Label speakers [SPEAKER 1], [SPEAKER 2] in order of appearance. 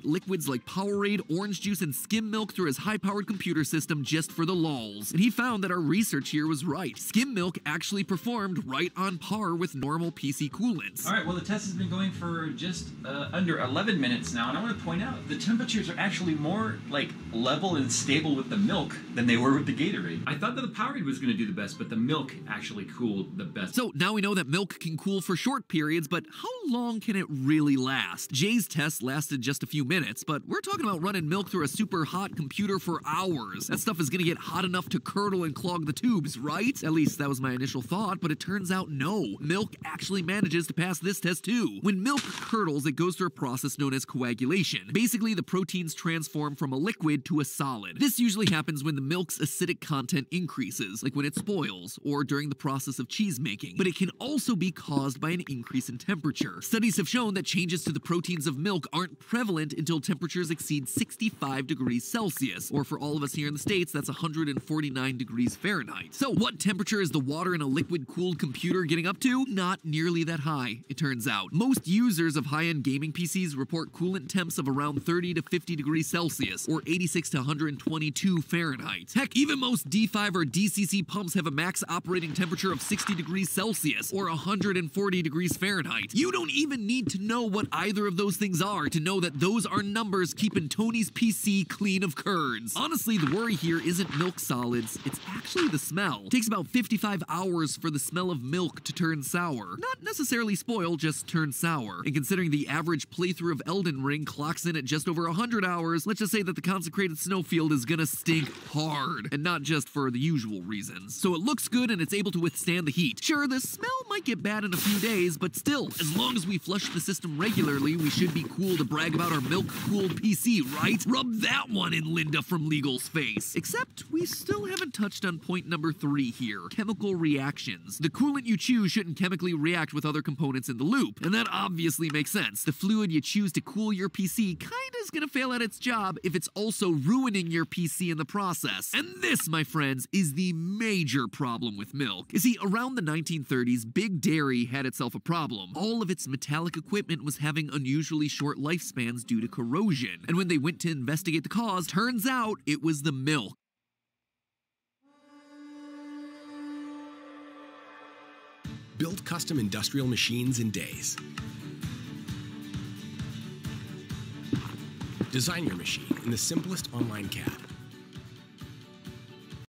[SPEAKER 1] liquids like Powerade, orange juice, and skim milk through his high-powered computer system just for the lulz. And he found that our research here was right. Skim milk actually performed right on par with normal PC coolants.
[SPEAKER 2] Alright, well the test has been going for just under 11 minutes now, and I want to point out the temperatures are actually more like level and stable with the milk than they were with the Gatorade. I thought that the Powerade was going to do the best, but the milk actually cooled the best.
[SPEAKER 1] So now we know that milk can cool for short periods, but how long can it really last? Jay's test lasted just a few minutes, but we're talking about running milk through a super hot computer for hours. That stuff is gonna get hot enough to curdle and clog the tubes, right? At least that was my initial thought, but it turns out no. Milk actually manages to pass this test too. When milk curdles, it goes through a process known as coagulation. Basically, the proteins transform from a liquid to a solid. This usually happens when the milk's acidic content increases, like when it spoils, or during the process of cheese making. But it can also be caused by an increase in temperature. Studies have shown that changes to the proteins of milk aren't prevalent until temperatures exceed 65 degrees Celsius, or for all of us here in the States, that's 149 degrees Fahrenheit. So what temperature is the water in a liquid-cooled computer getting up to? Not nearly that high, it turns out. Most users of high-end gaming PCs report coolant temps of around 30 to 50 degrees Celsius, or 86 to 122 Fahrenheit. Heck, even most D5 or DCC pumps have a max operating temperature of 60 degrees Celsius, or 140 degrees Fahrenheit. You don't even need to know what either of those things are to know that those are numbers keeping Tony's PC clean of curds. Honestly, the worry here isn't milk solids, it's actually the smell. It takes about 55 hours for the smell of milk to turn sour. Not necessarily spoil, just turn sour. And considering the average playthrough of Elden Ring clocks in at just over 100 hours, let's just say that the consecrated snowfield is gonna stink hard, and not just for the usual reasons. So it looks good and it's able to withstand the heat. Sure, the smell might get bad in a few days, but still, as long as we flush the system regularly, we should be cool to brag about our milk-cooled PC, right? Rub that one in Linda from Legal's face. Except, we still haven't touched on point number 3 here, chemical reactions. The coolant you choose shouldn't chemically react with other components in the loop, and that obviously makes sense. The fluid you choose to cool your PC kinda is gonna fail at its job if it's also ruining your PC in the process. And this, my friends, is the major problem with milk. You see, around the 1930s, Big Dairy had itself a problem. All of its metallic equipment was having unusually short lifespans due to corrosion. And when they went to investigate the cause, turns out it was the milk.
[SPEAKER 3] Build custom industrial machines in days. Design your machine in the simplest online CAD.